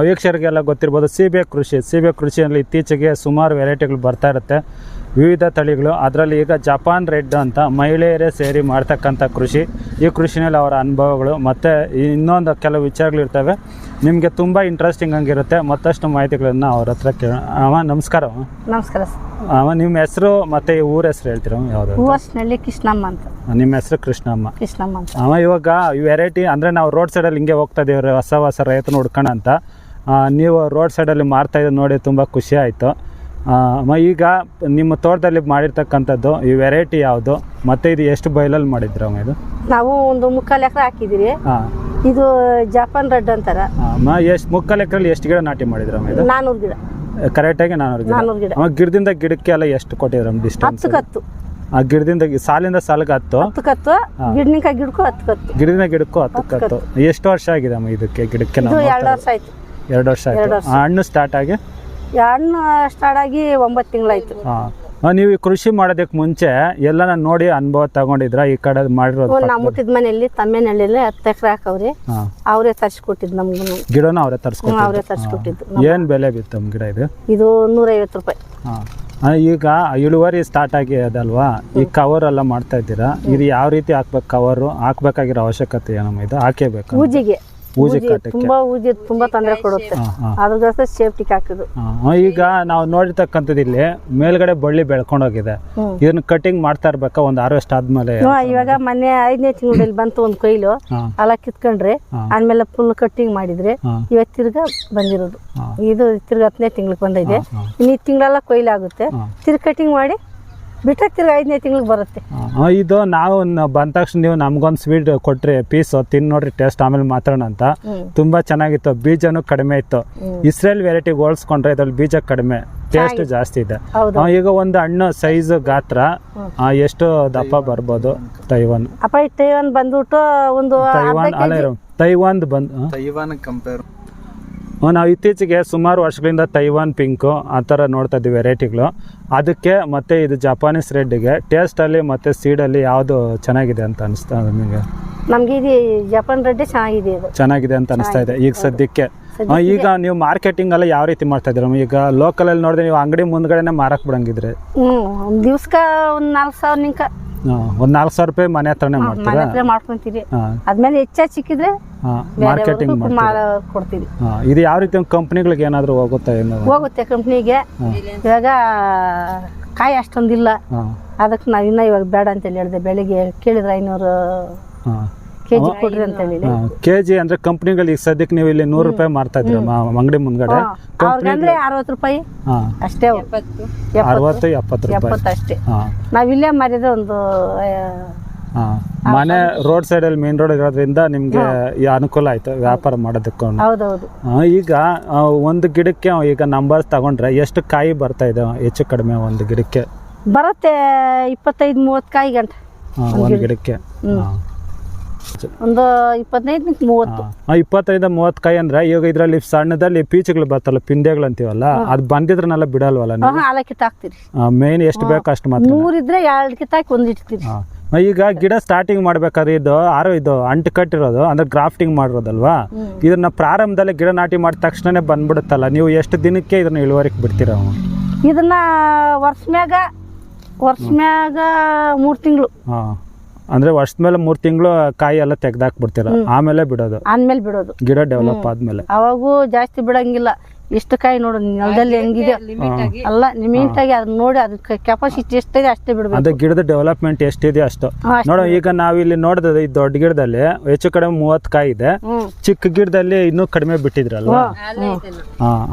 ವೀಕ್ಷಕರಿಗೆಲ್ಲ ಗೊತ್ತಿರ್ಬೋದು ಸೀಬೆ ಕೃಷಿಯಲ್ಲಿ ಇತ್ತೀಚೆಗೆ ಸುಮಾರು ವೆರೈಟಿಗಳು ಬರ್ತಾ ಇರುತ್ತೆ, ವಿವಿಧ ತಳಿಗಳು. ಅದರಲ್ಲಿ ಈಗ ಜಪಾನ್ ರೆಡ್ ಅಂತ ಮಹಿಳೆಯರೇ ಸೇರಿ ಮಾಡ್ತಕ್ಕಂಥ ಕೃಷಿ. ಈ ಕೃಷಿನಲ್ಲಿ ಅವರ ಅನುಭವಗಳು ಮತ್ತು ಇನ್ನೊಂದು ಕೆಲವು ವಿಚಾರಗಳಿರ್ತವೆ, ನಿಮಗೆ ತುಂಬ ಇಂಟ್ರೆಸ್ಟಿಂಗ್ ಆಗಿರುತ್ತೆ. ಮತ್ತಷ್ಟು ಮಾಹಿತಿಗಳನ್ನು ಅವ್ರ ಹತ್ರ ಕೇಳೋಣ. ಅಮ್ಮ ನಮಸ್ಕಾರ. ನಮಸ್ಕಾರ. ಅಮ್ಮ ನಿಮ್ಮ ಹೆಸರು ಮತ್ತು ಈ ಊರ ಹೆಸರು ಹೇಳ್ತೀರ? ಯಾವುದು? ಹೂವಸ್ನಳ್ಳಿ ಕೃಷ್ಣಮ್ಮ ಅಂತ. ನಿಮ್ಮ ಹೆಸರು ಕೃಷ್ಣಮ್ಮ ಅಂತ. ಅಮ್ಮ ಇವಾಗ ಈ ವೆರೈಟಿ ಅಂದರೆ ನಾವು ರೋಡ್ ಸೈಡಲ್ಲಿ ಹಿಂಗೆ ಹೋಗ್ತಾ ಇದ್ದೀವಿ ಹೊಸ ರೈತನ ಹುಡ್ಕೋಣ ಅಂತ. ನೀವು ರೋಡ್ ಸೈಡಲ್ಲಿ ಮಾರ್ತಾ ಇದ್ದು ನೋಡಿ ತುಂಬ ಖುಷಿ ಆಯಿತು. ಈಗ ನಿಮ್ಮ ತೋಟದಲ್ಲಿ ಮಾಡಿರ್ತಕ್ಕಂಥದ್ದು ಈ ವೆರೈಟಿ ಯಾವುದು ಮತ್ತು ಇದು ಎಷ್ಟು ಬೈಲಲ್ಲಿ ಮಾಡಿದ್ರಮ್ಮ? ಇದು ನಾವು ಒಂದು 3/4 ಎಕರೆ ಹಾಕಿದ್ದೀರಿ. ಇದು ಜಪಾನ್ ರೆಡ್ ಅಂತಾರ. ಎಷ್ಟು 3/4 ಎಕರೆಯಲ್ಲಿ ಎಷ್ಟು ಗಿಡ ನಾಟಿ ಮಾಡಿದ್ರಮ್ಮ? ಇದು 400 ಗಿಡ. ಕರೆಕ್ಟಾಗಿ 400 ಗಿಡ. ಗಿಡದಿಂದ ಗಿಡಕ್ಕೆ ಎಲ್ಲ ಎಷ್ಟು ಕೊಟ್ಟಿದ್ರಮ್ಮ ಡಿಸ್ಟೆನ್ಸ್? 10 ಆ ಗಿಡದಿಂದ ಸಾಲಿಂದ ಸಾಲಿಗೆ 10 ಗಿಡನಿಂದ ಗಿಡಕ್ಕೂ 10 ಗಿಡದಿಂದ ಗಿಡಕ್ಕೂ 10 ಎಷ್ಟು ವರ್ಷ ಆಗಿದೆ ಅಮ್ಮ ಇದಕ್ಕೆ ಗಿಡಕ್ಕೆ? 2 ವರ್ಷ ಆಯ್ತು. 2 ವರ್ಷ ಆಯ್ತು. ಹಣ್ಣು ಸ್ಟಾರ್ಟ್ ಆಗಿ ಹಣ್ಣು ಸ್ಟಾರ್ಟ್ ಆಗಿ 9 ತಿಂಗಳಾಯ್ತು. ನೀವು ಈ ಕೃಷಿ ಮಾಡೋದಕ್ಕೆ ಮುಂಚೆ ಎಲ್ಲ ನೋಡಿ ಅನುಭವ ತಗೊಂಡಿದ್ರ ಈ ಕಡೆ ಮಾಡಿರೋದು? ನಾವು ಮುಟ್ಟಿದ ಮನೆಯಲ್ಲಿ ತಮ್ಮೇನಹಳ್ಳಿ 10 ಎಕರೆ ಹಾಕವ್ರಿ. ಅವರೇ ತರಿಸ್ಕೊಟ್ಟಿದ್ದು ನಮ್ಗೆ. ಗಿಡನ ಅವರೇ ತರಿಸ್ಕೊಟ್ಟಿದ್ದು. ಏನ್ ಬೆಲೆ ಬಿತ್ತು ಗಿಡ ಇದು? ಇದು 150 ರೂಪಾಯಿ. ಈಗ ಇಳುವರಿ ಸ್ಟಾರ್ಟ್ ಆಗಿ ಅದಲ್ವಾ, ಈ ಕವರ್ ಎಲ್ಲ ಮಾಡ್ತಾ ಇದ್ದೀರಾ, ಇದು ಯಾವ ರೀತಿ ಹಾಕ್ಬೇಕು? ಕವರ್ ಹಾಕ್ಬೇಕಾಗಿರೋ ಅವಶ್ಯಕತೆ ಏನಮ್ಮ? ಇದು ಹಾಕೇಬೇಕು. ಊಜಿಗೆ ತುಂಬಾ ತೊಂದರೆ ಕೊಡುತ್ತೆ, ಅದ್ರ ಸೇಫ್ಟಿ ಹಾಕಿದ್ದು. ಈಗ ನಾವು ನೋಡಿರ್ತಕ್ಕಂಥದ್ದು ಇಲ್ಲಿ ಮೇಲ್ಗಡೆ ಬಳ್ಳಿ ಬೆಳ್ಕೊಂಡೋಗಿದೆ, ಇದನ್ನ ಕಟಿಂಗ್ ಮಾಡ್ತಾ ಇರ್ಬೇಕಾ ಒಂದು ಹಾರ್ವೆಸ್ಟ್ ಆದ್ಮೇಲೆ? ಇವಾಗ ಮೊನ್ನೆ 5ನೇ ತಿಂಗಳಲ್ಲಿ ಬಂತು ಒಂದು ಕೊಯ್ಲು, ಎಲ್ಲ ಕಿತ್ಕೊಂಡ್ರೆ ಆಮೇಲೆ ಫುಲ್ ಕಟ್ಟಿಂಗ್ ಮಾಡಿದ್ರೆ ಇವತ್ತು ತಿರ್ಗಾ ಬಂದಿರೋದು. ಇದು ತಿರ್ಗಾ 10ನೇ ತಿಂಗಳಿಗೆ ಬಂದಿದೆ. ಇನ್ನು ಈ ತಿಂಗಳೆಲ್ಲ ಕೊಯ್ಲು ಆಗುತ್ತೆ, ತಿರ್ಗಿ ಕಟಿಂಗ್ ಮಾಡಿ ಬಿಟ್ಟರೆ ತಿರ್ಗಿ 5ನೇ ತಿಂಗಳಿಗೆ ಬರುತ್ತೆ. ಇದು ನಾವು ಬಂದ ತಕ್ಷಣ ನೀವು ನಮ್ಗೊಂದು ಸ್ವೀಟ್ ಕೊಟ್ರಿ, ಪೀಸು ತಿನ್ ನೋಡ್ರಿ ಟೇಸ್ಟ್, ಆಮೇಲೆ ಮಾತಾಡೋಣ ಅಂತ. ತುಂಬಾ ಚೆನ್ನಾಗಿತ್ತು, ಬೀಜನೂ ಕಡಿಮೆ ಇತ್ತು. ಇಸ್ರೇಲ್ ವೆರೈಟಿಗೆ ಹೋಲಿಸ್ಕೊಂಡ್ರೆ ಇದ್ರಲ್ಲಿ ಬೀಜ ಕಡಿಮೆ, ಟೇಸ್ಟ್ ಜಾಸ್ತಿ ಇದೆ. ಈಗ ಒಂದು ಹಣ್ಣು ಸೈಜ್ ಗಾತ್ರ ಎಷ್ಟು ದಪ್ಪ ಬರ್ಬೋದು? ತೈವಾನ್ ಬಂದ್ಬಿಟ್ಟು ಒಂದು ತೈವಾನ್ ಕಂಪೇರ್ ನಾವು ಇತ್ತೀಚೆಗೆ ಸುಮಾರು ವರ್ಷಗಳಿಂದ ತೈವಾನ್ ಪಿಂಕು ಆ ಥರ ನೋಡ್ತಾ ಇದ್ದೀವಿ ವೆರೈಟಿಗಳು. ಅದಕ್ಕೆ ಮತ್ತು ಇದು ಜಪಾನೀಸ್ ರೆಡ್ಗೆ ಟೇಸ್ಟಲ್ಲಿ ಮತ್ತು ಸೀಡಲ್ಲಿ ಯಾವುದು ಚೆನ್ನಾಗಿದೆ ಅಂತ ಅನಿಸ್ತಾ ನಿಮಗೆ? ನಮಗೆ ಇದು ಜಪಾನ್ ರೆಡ್ ಚೆನ್ನಾಗಿದೆ ಅಂತ ಅನಿಸ್ತಾ ಇದೆ ಈಗ ಸದ್ಯಕ್ಕೆ. ಈಗ ನೀವು ಮಾರ್ಕೆಟಿಂಗ್ ಎಲ್ಲ ಯಾವ ರೀತಿ ಮಾಡ್ತಾ ಇದ್ದೀರ? ಈಗ ಲೋಕಲಲ್ಲಿ ನೋಡಿದ್ರೆ ನೀವು ಅಂಗಡಿ ಮುಂದ್ಗಡೆನೆ ಮಾರಕ್ ಬಿಡಂಗಿದ್ರೆ ಒಂದು ದಿವ್ಸಕ್ಕೆ ಒಂದು 4,000 ನಿಂಕ ಒಂದು 4,000 ರೂಪಾಯಿ ಮನೆ ಹತ್ರನೇ ಮಾಡ್ಕೊಂತೀರಿ. ಅದ್ಮೇಲೆ ಹೆಚ್ಚಾಗಿ ಸಿಕ್ಕಿದ್ರೆ ಮಾರ್ಕೆಟಿಂಗ್ ಕೊಡ್ತೀವಿ. ಇದು ಯಾವ ರೀತಿ ಕಂಪ್ನಿಗಳಿಗೆ ಏನಾದ್ರು ಹೋಗುತ್ತೆ ಕಂಪ್ನಿಗೆ. ಇವಾಗ ಕಾಯಿ ಅಷ್ಟೊಂದಿಲ್ಲ, ಅದಕ್ಕೆ ನಾವು ಇವಾಗ ಬೇಡ ಅಂತ ಹೇಳಿದೆ. ಬೆಳಿಗ್ಗೆ ಕೇಳಿದ್ರೆ 500 ಕೆಜಿ ಕೊಡ್ರಿ ಅಂತ ಹೇಳಿ. ಕೆಜಿ ಅಂದ್ರೆ ಕಂಪ್ನಿಗಳಿಗೆ ಸದ್ಯಕ್ಕೆ ನೀವು ಇಲ್ಲಿ 100 ರೂಪಾಯಿ ಮಾರ್ತಾ ಇದ್ರ ಅಂಗಡಿ ಮುಂದ್ಗಡೆ? 60 ರೂಪಾಯಿ ಅಷ್ಟೇ, 60-70 ರೂಪಾಯಿ ಅಷ್ಟೇ. ನಾವಿಲ್ಲೇ ಮಾರಿದ್ರೆ ಒಂದು ಮನೆ ರೋಡ್ ಸೈಡ್ ಅಲ್ಲಿ ಮೇನ್ ರೋಡ್ ಇರೋದ್ರಿಂದ ನಿಮ್ಗೆ ಅನುಕೂಲ ಆಯ್ತು ವ್ಯಾಪಾರ ಮಾಡೋದಕ್ಕೆ. ಈಗ ಒಂದು ಗಿಡಕ್ಕೆ ಈಗ ನಂಬರ್ಸ್ ತಗೊಂಡ್ರೆ ಎಷ್ಟು ಕಾಯಿ ಬರ್ತಾ ಇದೆ ಹೆಚ್ಚು ಕಡಿಮೆ? ಒಂದು ಗಿಡಕ್ಕೆ ಬರುತ್ತೆ 25-30 ಕಾಯಿ ಗಂಟೆ ಒಂದು ಗಿಡಕ್ಕೆ. ಒಂದು 25-30. 25-30 ಕಾಯಿ ಅಂದ್ರೆ ಈಗ ಇದ್ರಲ್ಲಿ ಸಣ್ಣದಲ್ಲಿ ಪೀಚುಗಳು ಬರ್ತಲ್ಲ, ಪಿಂದೆಗಳು ಅಂತೀವಲ್ಲ, ಅದು ಬಂದಿದ್ರನ್ನೆಲ್ಲ ಬಿಡಲ್ವಲ್ಲ ನೀವು? ಕಿತ್ತಾಕ್ತೀರಿ. ಮೇನ್ ಎಷ್ಟು ಬೇಕು ಅಷ್ಟು ಮಾತ್ರ? 3 ಇದ್ರೆ 2 ಕಿತ್ತಾಕಿ ಒಂದು ಇಡ್ತೀರಿ. ಈಗ ಗಿಡ ಸ್ಟಾರ್ಟಿಂಗ್ ಮಾಡ್ಬೇಕಾದ್ರೆ ಇದು ಅಂಟು ಕಟ್ಟಿರೋದು ಅಂದ್ರೆ ಗ್ರಾಫ್ಟಿಂಗ್ ಮಾಡಿರೋದಲ್ವಾ? ಇದನ್ನ ಪ್ರಾರಂಭದಲ್ಲಿ ಗಿಡ ನಾಟಿ ಮಾಡಿದ ತಕ್ಷಣನೇ ಬಂದ್ಬಿಡುತ್ತಲ್ಲ, ನೀವು ಎಷ್ಟು ದಿನಕ್ಕೆ ಇದನ್ನ ಇಳುವರಿಗೆ ಬಿಡ್ತೀರ? ಇದನ್ನ ವರ್ಷ ಮ್ಯಾಗ 3 ತಿಂಗಳು. ಅಂದ್ರೆ ವರ್ಷದ ಮೇಲೆ 3 ತಿಂಗಳು ಕಾಯಿ ಎಲ್ಲ ತೆಗ್ದಾಕ್ಬಿಡ್ತೀರ, ಆಮೇಲೆ ಬಿಡೋದು ಗಿಡ ಡೆವಲಪ್ ಆದ್ಮೇಲೆ? ಅವಾಗೂ ಜಾಸ್ತಿ ಬಿಡಂಗಿಲ್ಲ. ಎಷ್ಟು ಕಾಯಿ ನೋಡು ನೆಲದಲ್ಲಿ ಹೆಂಗಿದೆ ಅಲ್ಲ, ನಿಮಿಟಾಗಿ ಅದನ್ನ ನೋಡಿ ಅದಕ್ಕೆ ಕೆಪಾಸಿಟಿ ಎಷ್ಟಿದೆ ಅಷ್ಟೇ ಬಿಡ್ಬೇಕು. ಅದೇ ಗಿಡದ ಡೆವಲಪ್ಮೆಂಟ್ ಎಷ್ಟಿದೆ ಅಷ್ಟು ನೋಡು. ಈಗ ನಾವಿಲ್ಲಿ ನೋಡಿದ್ರೆ ಈ ದೊಡ್ಡ ಗಿಡದಲ್ಲಿ ಹೆಚ್ಚು ಕಡಿಮೆ 30 ಕಾಯಿ ಇದೆ, ಚಿಕ್ಕ ಗಿಡದಲ್ಲಿ ಇನ್ನೂ ಕಡಿಮೆ ಬಿಟ್ಟಿದ್ರಲ್ವಾ?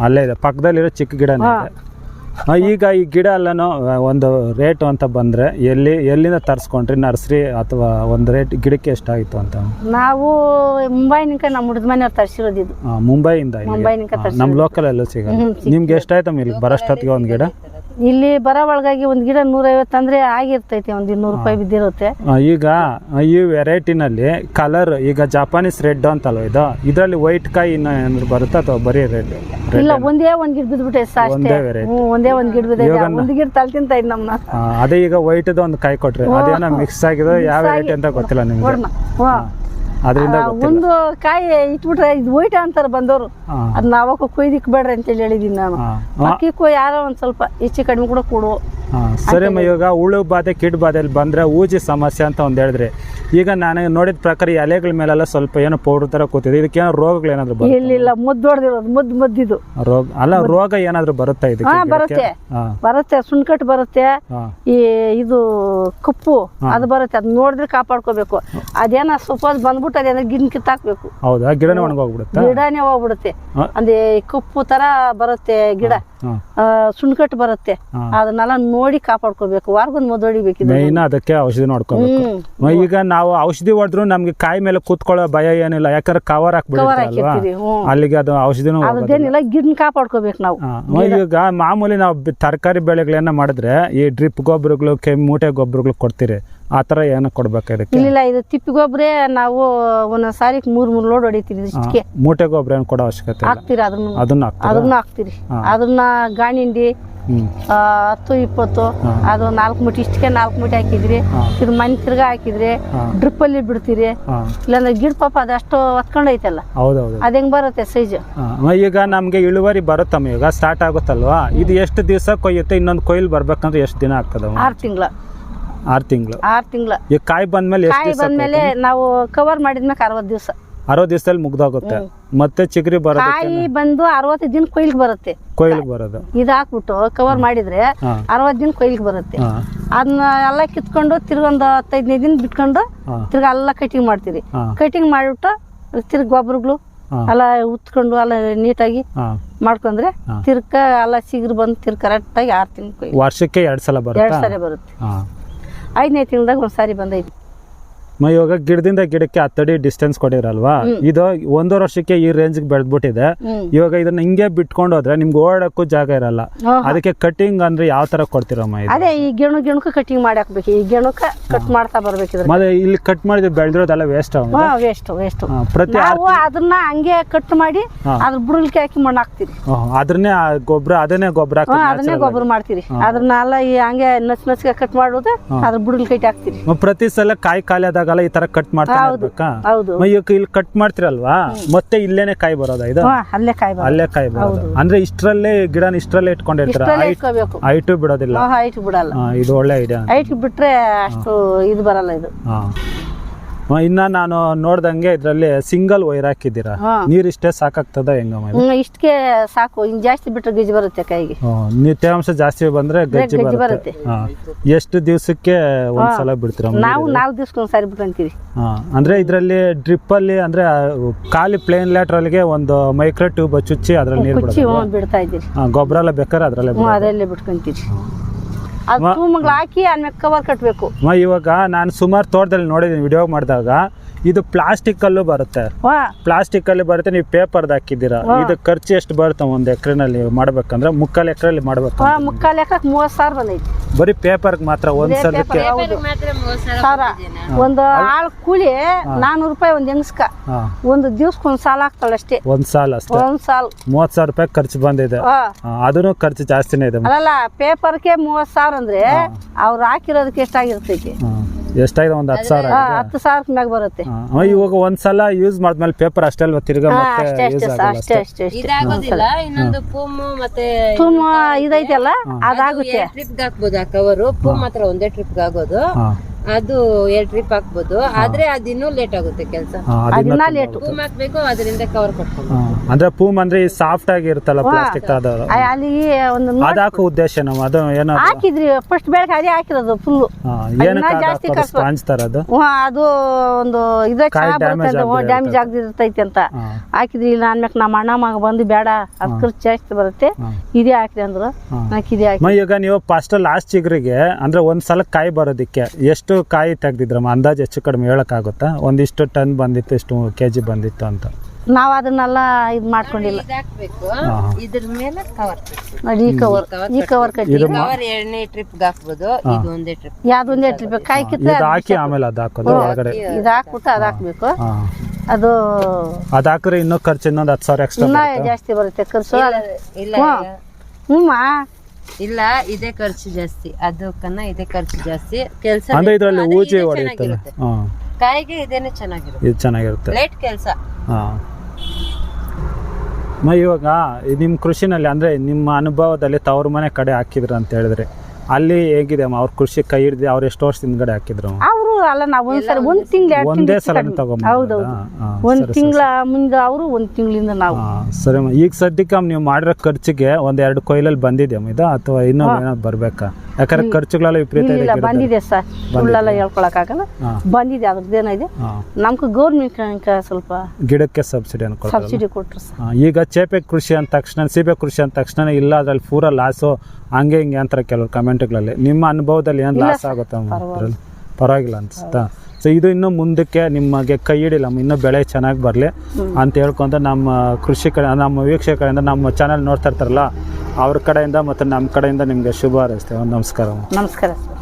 ಅಲ್ಲೇ ಇದೆ ಪಕ್ಕದಲ್ಲಿರೋ ಚಿಕ್ಕ ಗಿಡನೇ ಇದೆ. ಈಗ ಈ ಗಿಡ ಎಲ್ಲನೂ ಒಂದು ರೇಟ್ ಅಂತ ಬಂದ್ರೆ ಎಲ್ಲಿಂದ ತರಿಸ್ಕೊಂಡ್ರಿ? ನರ್ಸರಿ ಅಥವಾ ಒಂದು ರೇಟ್ ಗಿಡಕ್ಕೆ ಎಷ್ಟಾಗಿತ್ತು ಅಂತ? ನಾವು ಮುಂಬೈನಿಂದ ನಮ್ಮ ಹುಡುಗ ಮನೆಯವ್ರು ತರಿಸಿರೋದು. ಇದು ಮುಂಬೈಯಿಂದ ನಮ್ಮ ಲೋಕಲ್ ಎಲ್ಲೂ ಸಿಗಲ್ಲ. ನಿಮ್ಗೆ ಎಷ್ಟಾಯ್ತಮ್ಮ ಇಲ್ಲಿ ಬರೋಷ್ಟೊತ್ತಿಗೆ ಒಂದು ಗಿಡ? ಇಲ್ಲಿ ಬರೋ ಒಳಗಾಗಿ ಒಂದು ಗಿಡ 150 ಅಂದ್ರೆ ಆಗಿರ್ತೈತೆ, ಒಂದು 200 ರೂಪಾಯಿ ಬಿದ್ದಿರುತ್ತೆ. ಈಗ ಈ ವೆರೈಟಿನಲ್ಲಿ ಕಲರ್ ಈಗ ಜಪಾನೀಸ್ ರೆಡ್ ಅಂತಲ್ವ ಇದು, ಇದರಲ್ಲಿ ವೈಟ್ ಕಾಯಿ ಇನ್ನ ಏನಾದ್ರು ಬರುತ್ತಾ ಅಥವಾ ಬರೀ ರೆಡ್? ಇಲ್ಲ, ಒಂದೇ ಒಂದು ಗಿಡ ಬಿದ್ಬಿಟ್ಟೆ ಒಂದೇ ಒಂದು ಗಿಡ ಬಿದ್ದ, ಒಂದು ಗಿಡ ತಲೆ ತಿಂತ ಇದ್ ನಮ್ಮನ್ನ. ಅದೇ ಈಗ ವೈಟ್ ಒಂದು ಕಾಯಿ ಕೊಟ್ರಿ, ಅದೇನೋ ಮಿಕ್ಸ್ ಆಗಿದೆ, ಯಾವ ವೆರೈಟಿ ಅಂತ ಗೊತ್ತಿಲ್ಲ ನಿಮ್ಗೆ? ಅದರಿಂದ ಒಂದು ಕಾಯಿ ಇಟ್ಬಿಟ್ರೆ ಇದು ಹೋಯ್ಟ ಅಂತಾರೆ ಬಂದವರು. ಅದನ್ನ ಅವಾಗ ಕೊಯ್ದಿಕ್ ಬೇಡ್ರಿ ಅಂತೇಳಿ ಹೇಳಿದೀನಿ ನಾನು. ಅಕ್ಕಿಕ್ಕೂ ಯಾರೋ ಒಂದ್ ಸ್ವಲ್ಪ ಹೆಚ್ಚು ಕಡಿಮೆ ಕೂಡ ಕೊಡು. ಸರಿ ಇವಾಗ ಹುಳು ಬಾಧೆ ಕಿಡ್ ಬಾಧೆಯಲ್ಲಿ ಬಂದ್ರೆ ಊಜಿ ಸಮಸ್ಯೆ ಅಂತ ಒಂದ್ ಹೇಳಿದ್ರಿ. ಈಗ ನಾನು ನೋಡಿದ ಪ್ರಕಾರ ಈ ಎಲೆಗಳ ಮೇಲೆಲ್ಲ ಸ್ವಲ್ಪ ಏನೋ ಪೌಡರ್ ತರ ಕೂತಿದೆ, ಇದಕ್ಕೆ ಏನೋ ರೋಗಗಳು ಏನಾದ್ರು ಬರುತ್ತೆ? ಇಲ್ಲ ಮುದ್ದು ಹೊಡೆದಿರೋದು ಮುದ್ದಿದ್ದು ರೋಗ ಅಲ್ಲ, ರೋಗ ಏನಾದ್ರು ಬರುತ್ತಾ ಇದಕ್ಕೆ? ಬರುತ್ತೆ ಸುಣ್ಕಟ್ಟು ಬರುತ್ತೆ, ಈ ಇದು ಕಪ್ಪು ಅದು ಬರುತ್ತೆ. ಅದ್ ನೋಡಿದ್ರೆ ಕಾಪಾಡ್ಕೋಬೇಕು. ಅದೇನ ಸ್ವಲ್ಪ ಬಂದ್ಬಿಟ್ಟು ಅದೇನ ಗಿಡ ಕಿತ್ತಾಕ್ಬೇಕು. ಹೌದಾ? ಗಿಡನೇ ಒಣಗೋಗ್ಬಿಡುತ್ತೆ? ಗಿಡನೇ ಹೋಗ್ಬಿಡುತ್ತೆ. ಅಂದ್ರೆ ಕಪ್ಪು ತರ ಬರುತ್ತೆ ಗಿಡ, ಸುಣ್ಕಟ್ಟು ಬರುತ್ತೆ. ಅದನ್ನೆಲ್ಲ ನೋಡಿ ಕಾಪಾಡ್ಕೋಬೇಕು. ವಾರಗೊಂದು ಮದ್ದು ಹೊಡಿಬೇಕು. ಮೇನ್ ಅದಕ್ಕೆ ಔಷಧಿ ನೋಡ್ಕೋಬೇಕು. ಈಗ ನಾವು ಔಷಧಿ ಹೊಡೆದ್ರು ನಮ್ಗೆ ಕಾಯಿ ಮೇಲೆ ಕೂತ್ಕೊಳ್ಳೋ ಭಯ ಏನಿಲ್ಲ, ಯಾಕಂದ್ರೆ ಕವರ್ ಹಾಕ್ಬಿಡ್ತೀವಿ ಅಲ್ಲಿಗೆ ಅದು ಔಷಧಿನೂ ಅದೇನಿಲ್ಲ. ಗಿಡನ ಕಾಪಾಡ್ಕೋಬೇಕು ನಾವು. ಈಗ ಮಾಮೂಲಿ ನಾವು ತರಕಾರಿ ಬೆಳೆಗಳನ್ನ ಮಾಡಿದ್ರೆ ಈ ಡ್ರಿಪ್ ಗೊಬ್ಬರಗಳು ಮೂಟೆ ಗೊಬ್ಬರಗಳು ಕೊಡ್ತೀರಿ, ಆ ತರ ಏನೋ ಕೊಡ್ಬೇಕು? ಇಲ್ಲ, ಇದು ತಿಪ್ಪಿ ಗೊಬ್ಬರ ನಾವು ಒಂದೊಂದ್ ಸಾರಿ 3 ಲೋಡ್ ಹೊಡಿತೀವಿ. ಇಷ್ಟಕ್ಕೆ ಮೂಟೆ ಗೊಬ್ಬರ ಏನು ಕೊಡೋ ಅವಶ್ಯಕತೆ ಹಾಕ್ತಿರಿ. ಅದನ್ನ ಹಾಕ್ತಿರಿ. ಅದನ್ನ ಗಾಣಿಂಡಿ 10-20 ಅದು 4 ಮುಟ್ಟಿ, ಇಷ್ಟಕ್ಕೆ 4 ಮುಟ್ಟಿ ಹಾಕಿದ್ರಿ. ಮನೆ ತಿರ್ಗಾ ಹಾಕಿದ್ರಿ, ಡ್ರಿಪ್ ಅಲ್ಲಿ ಬಿಡ್ತೀರಿ. ಇಲ್ಲಾಂದ್ರೆ ಗಿಡ ಪಾಪ ಅದಷ್ಟು ಹೊತ್ಕೊಂಡೈತಲ್ಲ, ಅದ ಹೆಂಗ್ ಬರುತ್ತೆ ಸೈಜ್. ಈಗ ನಮ್ಗೆ ಇಳುವರಿ ಬರುತ್ತಮ್ಮ, ಈಗ ಸ್ಟಾರ್ಟ್ ಆಗುತ್ತಲ್ವಾ? ಇದು ಎಷ್ಟು ದಿವಸ ಕೊಯ್ಯುತ್ತೆ? ಇನ್ನೊಂದು ಕೊಯ್ಲು ಬರ್ಬೇಕಂದ್ರೆ ಎಷ್ಟು ದಿನ ಆಗ್ತದ? 6 ತಿಂಗಳ. 6 ತಿಂಗಳು. ಈಗ ಕಾಯಿ ಬಂದ್ಮೇಲೆ ನಾವು ಕವರ್ ಮಾಡಿದ್ಮೇಲೆ 60 ದಿವಸ. 60 ದಿವಸದಲ್ಲಿ ಮುಗ್ದೋಗುತ್ತೆ. ಮತ್ತೆ ಚಿಗುರಿ ಬರೋದು. ಕಾಯಿ ಬಂದು 60 ದಿನ ಕೊಯ್ಲಿಗೆ ಬರುತ್ತೆ. ಬರೋದು ಇದು ಹಾಕ್ಬಿಟ್ಟು ಕವರ್ ಮಾಡಿದ್ರೆ 60 ದಿನ ಕೊಯ್ಲಿಗೆ ಬರುತ್ತೆ. ಅದನ್ನ ಎಲ್ಲ ಕಿತ್ಕೊಂಡು ತಿರ್ಗೊಂದು 15 ದಿನ ಬಿಟ್ಕೊಂಡು ತಿರ್ಗ ಎಲ್ಲ ಕಟಿಂಗ್ ಮಾಡ್ತೀರಿ. ಕಟಿಂಗ್ ಮಾಡಿಬಿಟ್ಟು ತಿರ್ಗ ಗೊಬ್ಬರಗಳು ಎಲ್ಲ ಉತ್ಕೊಂಡು ಎಲ್ಲ ನೀಟಾಗಿ ಮಾಡ್ಕೊಂಡ್ರೆ ತಿರ್ಗ ಎಲ್ಲ ಚಿಗುರು ಬಂದು ತಿರ್ಗ ಕರೆಕ್ಟ್ ಆಗಿ 6 ತಿಂಗಳು ಕೊಯ್ಲಿ. ವರ್ಷಕ್ಕೆ 2 ಸಲ ಬರುತ್ತೆ. 2 ಸಲ ಬರುತ್ತೆ. 5ನೇ ತಿಂಗಳದಾಗ ಒಂದ್ಸಾರಿ ಬಂದೈತಿ. ಇವಾಗ ಗಿಡದಿಂದ ಗಿಡಕ್ಕೆ 10 ಅಡಿ ಡಿಸ್ಟೆನ್ಸ್ ಕೊಟ್ಟಿರಲ್ವಾ? ಇದು 1.5 ವರ್ಷಕ್ಕೆ ಈ ರೇಂಜ್ ಬೆಳೆದ್ಬಿಟ್ಟಿದೆ. ಇವಾಗ ಇದನ್ನ ಹಿಂಗೆ ಬಿಟ್ಕೊಂಡು ಹೋದ್ರೆ ನಿಮ್ಗೆ ಓಡಕ್ಕೂ ಜಾಗ ಇರಲ್ಲ. ಅದಕ್ಕೆ ಕಟಿಂಗ್ ಅಂದ್ರೆ ಯಾವ ತರ ಕೊಡ್ತೀರಮ್ಮ? ಅದೇ ಈ ಗೆಣುಕ ಕಟಿಂಗ್ ಮಾಡಿ ಹಾಕ್ಬೇಕು. ಈ ಗೆಣುಕ ಕಟ್ ಮಾಡ್ತಾ ಬರ್ಬೇಕು. ಮತ್ತೆ ಇಲ್ಲಿ ಕಟ್ ಮಾಡಿದ್ರೆ ಬೆಳೆದಿರೋದೆಲ್ಲ ವೇಸ್ಟ್. ವೇಸ್ಟ್. ಪ್ರತಿ ಅದನ್ನ ಹಂಗೆ ಕಟ್ ಮಾಡಿ ಅದ್ರ ಬುಡಲ್ಕೆ ಹಾಕಿ ಮಣ್ಣು ಹಾಕ್ತಿರಿ. ಅದನ್ನೇ ಗೊಬ್ಬರ ಮಾಡ್ತೀರಿ. ಅದನ್ನೆಲ್ಲ ಹಂಗೆ ನಚ್ಗೆ ಕಟ್ ಮಾಡೋದು, ಅದ್ರ ಬುಡಲ್ಕೆ ಹಾಕ್ತಿರಿ. ಪ್ರತಿ ಸಲ ಕಾಯಿ ಖಾಲಿ ಆದಾಗ ಈ ತರ ಕಟ್ ಮಾಡ್ತಾ ಇರ್ಬೇಕಾ? ಇಲ್ಲಿ ಕಟ್ ಮಾಡ್ತಿರಲ್ವಾ, ಮತ್ತೆ ಇಲ್ಲೇನೆ ಕಾಯಿ ಬರೋದಾ? ಇದು ಅಲ್ಲೇ ಕಾಯಿ ಬರೋದು. ಅಂದ್ರೆ ಇಷ್ಟರಲ್ಲೇ ಗಿಡನ ಇಷ್ಟರಲ್ಲೇ ಇಟ್ಕೊಂಡಿರ್ತಾರ, ಹೈಟ್ ಬಿಡೋದಿಲ್ಲ. ಇದು ಒಳ್ಳೆ ಐಡಿಯಾ. ಹೈಟ್ ಬಿಟ್ರೆ ಅಷ್ಟು ಇದು ಬರಲ್ಲ. ಇದು ಇನ್ನ ನಾನು ನೋಡ್ದಂಗೆ ಇದ್ರಲ್ಲಿ ಸಿಂಗಲ್ ವೈರ್ ಹಾಕಿದ್ದೀರಾ. ನೀರ್ ಇಷ್ಟೇ ಸಾಕಾಗ್ತದ ಹೆಂಗಮ್ಮ? ಇಷ್ಟಕ್ಕೆ ಸಾಕು. ಇನ್ ಜಾಸ್ತಿ ಬಿಟ್ರೆ ಗಜ್ಜಿ ಬರುತ್ತೆ ಕಾಯಿಗೆ. ತೇವಾಂಶ ಜಾಸ್ತಿ ಬಂದ್ರೆ ಗಜ್ಜಿ ಬರುತ್ತೆ. ಎಷ್ಟು ದಿವಸಕ್ಕೆ ಒಂದ್ಸಲ ಬಿಡ್ತೀರಾ? ನಾವು 4 ದಿವಸಕ್ಕೆ ಒಂದ್ಸಾರಿ ಬಿಟ್ಕೊಂತೀವಿ. ಅಂದ್ರೆ ಇದ್ರಲ್ಲಿ ಡ್ರಿಪ್ ಅಲ್ಲಿ ಅಂದ್ರೆ ಖಾಲಿ ಪ್ಲೇನ್ ಲ್ಯಾಟ್ರಲ್ಗೆ ಒಂದು ಮೈಕ್ರೋ ಟ್ಯೂಬ್ ಚುಚ್ಚಿ ಅದ್ರಲ್ಲಿ ನೀರು ಬಿಡ್ತಾ ಇದ್ದೀರಿ. ಗೊಬ್ಬರ ಎಲ್ಲ ಬೇಕಾದ್ರೆ ಅದರಲ್ಲೇ ಬಿಟ್ಕೊಂತೀವಿ. ಅದು ತೂಮಗಳು ಹಾಕಿ ಆಮೇಲೆ ಕವರ್ ಕಟ್ಟಬೇಕು. ಇವಾಗ ನಾನು ಸುಮಾರು ತೋಟದಲ್ಲಿ ನೋಡಿದ್ದೀನಿ ವಿಡಿಯೋ ಮಾಡಿದಾಗ, ಇದು ಪ್ಲಾಸ್ಟಿಕ್ ಅಲ್ಲೂ ಬರುತ್ತೆ. ಪ್ಲಾಸ್ಟಿಕ್ ಅಲ್ಲಿ ಬರುತ್ತೆ. ನೀವು ಪೇಪರ್ದು ಹಾಕಿದ್ದೀರಾ. ಇದು ಖರ್ಚು ಎಷ್ಟು ಬರುತ್ತೆ 1 ಎಕರೆನಲ್ಲಿ ಮಾಡ್ಬೇಕಂದ್ರೆ? 3/4 ಎಕರೆಯಲ್ಲಿ ಮಾಡ್ಬೇಕು. 3/4 ಎಕರೆಗೆ 30,000 ಬಂದೈತಿ. ಬರೀ ಪೇಪರ್ ಮಾತ್ರ ಒಂದ್ ಸಲಕ್ಕೆ? ಒಂದು ಆಳ್ ಕೂಲಿ 400 ರೂಪಾಯಿ ಒಂದ್ ಹೆಂಗಸ್ಕ. ಒಂದು ದಿವ್ಸಕ್ಕೆ ಒಂದ್ ಸಾಲ ಆಗ್ತಾಳೆ ಅಷ್ಟೇ. ಒಂದ್ ಸಾಲ ಅಷ್ಟೇ. 30,000 ರೂಪಾಯಿ ಖರ್ಚು ಬಂದಿದೆ. ಅದನ್ನು ಖರ್ಚು ಜಾಸ್ತಿನೇ ಇದೆ. ಅಲ್ಲ, ಪೇಪರ್ಗೆ 30,000 ಅಂದ್ರೆ ಅವ್ರು ಹಾಕಿರೋದಕ್ಕೆ ಎಷ್ಟಾಗಿರ್ತೈತಿ? ಎಷ್ಟಾಗಿದೆ? ಒಂದು 10,000. 10,000 ಮ್ಯಾಗ ಬರುತ್ತೆ. ಇವಾಗ ಒಂದ್ಸಲ ಯೂಸ್ ಮಾಡಿದ್ಮೇಲೆ ಪೇಪರ್ ಅಷ್ಟೇ ಅಲ್ವಾ ತಿರ್ಗಾ ಮತ್ತೆ ಯೂಸ್ ಇದಾಗೋದಿಲ್ಲ. ಇನ್ನೊಂದು ಪೂಮು ಮತ್ತೆ ಇದೈತಲ್ಲ ಅದಾಗುತ್ತೆ. ಟ್ರಿಪ್ ಹಾಕ್ಬೋದು. ಆ ಕವರು ಪೂಮ್ ಮಾತ್ರ ಒಂದೇ ಟ್ರಿಪ್ ಆಗೋದು. ಅದು 2 ಟ್ರಿಪ್ ಹಾಕ್ಬೋದು. ಆದ್ರೆ ಅದಿನ್ನೂ ಲೇಟ್ ಆಗುತ್ತೆ ಕೆಲಸ. ಪೂಮ್ ಹಾಕ್ಬೇಕು, ಅದರಿಂದ ಕವರ್ ಕಟ್ಕೊಂಡು. ಅಂದ್ರೆ ಪೂಮ್ ಅಂದ್ರೆ ಸಾಫ್ಟ್ ಆಗಿ ಇರುತ್ತಲ್ಲ ಪ್ಲಾಸ್ಟಿಕ್ ಅಲ್ಲಿ ಒಂದು ಅದಾಕೋ ಉದ್ದೇಶ ನಾವು ಅದು ಏನೋ ಹಾಕಿದ್ರಿ. ಫಸ್ಟ್ ಬೆಳಗ್ಗೆ ಅದೇ ಹಾಕಿರೋದು ಫುಲ್. ಜಾಸ್ತಿ ಅದು ಒಂದು ಡ್ಯಾಮೇಜ್ ಆಗದಿರ್ತೈತಿ ಅಂತ ಹಾಕಿದ್ರಿ. ಇಲ್ಲ ಅನ್ಬೇಕು ನಮ್ಮ ಅಣ್ಣ ಮಗ ಬಂದು ಬೇಡ, ಅದ್ ಖರ್ಚು ಜಾಸ್ತಿ ಬರುತ್ತೆ, ಇದೇ ಹಾಕ್ರಿ ಅಂದ್ರು. ಇದೇ ಹಾಕಿ. ಈಗ ನೀವು ಫಸ್ಟ್ ಲಾಸ್ಟ್ ಚಿಗ್ರಿಗೆ ಅಂದ್ರೆ ಒಂದ್ ಸಲ ಕಾಯಿ ಬರೋದಿಕ್ಕೆ ಎಷ್ಟು ಕಾಯಿ ತೆಗ್ದಿದ್ರಮ್ಮ ಅಂದಾಜು? ಹೆಚ್ಚು ಕಡಿಮೆ ಹೇಳಕ್ ಆಗುತ್ತಾ? ಒಂದಿಷ್ಟು ಟನ್ ಬಂದಿತ್ತು, ಇಷ್ಟು ಕೆಜಿ ಬಂದಿತ್ತು ಅಂತ? ನಾವ್ ಅದನ್ನೆಲ್ಲ ಇದ್ ಮಾಡ್ಕೊಂಡಿಲ್ಲ. ಇದ್ರ ಮೇಲೆ ಕವರ್ ಕಟ್ಟಿ 2ನೇ ಟ್ರಿಪ್ ಹಾಕ್ಬೋದು. ಇದು ಒಂದೇ ಟ್ರಿಪ್. ಯಾವ್ದೊಂದೇ ಟ್ರಿಪ್ ಕಾಯಿ ಕಿತ್ತ ಹಾಕಿ ಆಮೇಲೆ ಅದ್ ಹಾಕೋದು ಒಳಗಡೆ. ಇದ್ ಹಾಕ್ಬಿಟ್ಟು ಅದ್ ಹಾಕ್ಬೇಕು. ಅದು ಅದ್ ಹಾಕ್ರೆ ಇನ್ನೂ ಖರ್ಚು ಇನ್ನೊಂದು 10,000 ಎಕ್ಸ್ಟ್ರಾ ಜಾಸ್ತಿ ಬರುತ್ತೆ ಖರ್ಚು. ಇಲ್ಲ, ಇದೇ ಖರ್ಚು ಜಾಸ್ತಿ. ಅದಕ್ಕನ್ನ ಇದೇ ಖರ್ಚು ಜಾಸ್ತಿ. ಕೆಲಸ ಅಂದ್ರೆ ಇದ್ರಲ್ಲಿ ಊಜಿ ಹೊಡೆಯುತ್ತಲ್ಲ. ಕಾಯಿಗೆ ಇದೇನೆ ಚೆನ್ನಾಗಿರುತ್ತೆ, ಇದು ಚೆನ್ನಾಗಿರುತ್ತೆ. ಲೇಟ್ ಕೆಲಸ. ಹಾಂ ಇವಾಗ ನಿಮ್ಮ ಕೃಷಿನಲ್ಲಿ ಅಂದರೆ ನಿಮ್ಮ ಅನುಭವದಲ್ಲಿ ತವ್ರ ಮನೆ ಕಡೆ ಹಾಕಿದ್ರು ಅಂತ ಹೇಳಿದ್ರೆ ಅಲ್ಲಿ ಹೇಗಿದೆ ಅಮ್ಮ? ಅವ್ರ ಕೃಷಿ ಕೈ ಹಿಡಿದು ಅವ್ರು ಎಷ್ಟು ವರ್ಷದ ಹಿಂದ್ಗಡೆ ಹಾಕಿದ್ರು? ಅವರು ಅಲ್ಲ, ನಾವು ಒಂದ್ಸರಿ ಒಂದ್ ತಿಂಗಳು ಒಂದೇ ಸಲ ತಗೊಂಡ್ ಹೌದೌದು, ಒಂದ್ ತಿಂಗಳ ಮುಂದೆ ಅವರು ಒಂದ್ ತಿಂಗಳಿಂದ ನಾವು. ಸರಿ ಅಮ್ಮ, ಈಗ ಸದ್ಯಕ್ಕೆ ನೀವು ಮಾಡಿರೋ ಖರ್ಚಿಗೆ 1-2 ಕೊಯ್ಲಲ್ಲಿ ಬಂದಿದೆಯಮ್ಮ ಇದು, ಅಥವಾ ಇನ್ನೂ ಏನಾದ್ರು ಬರ್ಬೇಕಾ? ಯಾಕಂದ್ರೆ ಖರ್ಚುಗಳೆಲ್ಲ ವಿಪರೀತ ಇಲ್ಲ ಬಂದಿದೆ ಸರ್, ಸುಳ್ಳೆಲ್ಲ ಹೇಳ್ಕೊಳಕ್ಕಾಗಲ್ಲ, ಬಂದಿದೆ. ಅದ್ರದ್ದೇನಿದೆ ನಮ್ಗೆ ಗೌರ್ಮೆಂಟ್ ಸ್ವಲ್ಪ ಗಿಡಕ್ಕೆ ಸಬ್ಸಿಡಿ ಅನ್ಕೊಳ್ತಾರೆ. ಸಬ್ಸಿಡಿ ಕೊಟ್ರು ಸರ್. ಈಗ ಚೇಪೆ ಕೃಷಿ ಅಂದ ತಕ್ಷಣ, ಸೀಬೆ ಕೃಷಿ ಅಂದ ತಕ್ಷಣ ಇಲ್ಲ ಅದ್ರಲ್ಲಿ ಪೂರ ಲಾಸು ಹಂಗೆ ಹಿಂಗೆ ಅಂತಾರೆ ಕೆಲವರು ಕಮೆಂಟ್ಗಳಲ್ಲಿ. ನಿಮ್ಮ ಅನುಭವದಲ್ಲಿ ಏನು ಲಾಸ್ ಆಗುತ್ತಾ ಅದ್ರಲ್ಲಿ? ಪರವಾಗಿಲ್ಲ ಅನ್ಸುತ್ತಾ? ಸೊ ಇದು ಇನ್ನೂ ಮುಂದಕ್ಕೆ ನಿಮಗೆ ಕೈ ಹಿಡಿಲ್ಲ, ಇನ್ನೂ ಬೆಳೆ ಚೆನ್ನಾಗಿ ಬರಲಿ ಅಂತ ಹೇಳ್ಕೊಂತ ನಮ್ಮ ಕೃಷಿ ಕಡೆ, ನಮ್ಮ ವೀಕ್ಷಕರಿಂದ, ನಮ್ಮ ಚಾನಲ್ ನೋಡ್ತಾ ಇರ್ತಾರಲ್ಲ ಅವ್ರ ಕಡೆಯಿಂದ ಮತ್ತು ನಮ್ಮ ಕಡೆಯಿಂದ ನಿಮಗೆ ಶುಭ ಹಾರೈಸ್ತೇವೆ. ನಮಸ್ಕಾರ. ನಮಸ್ಕಾರ ಸರ್.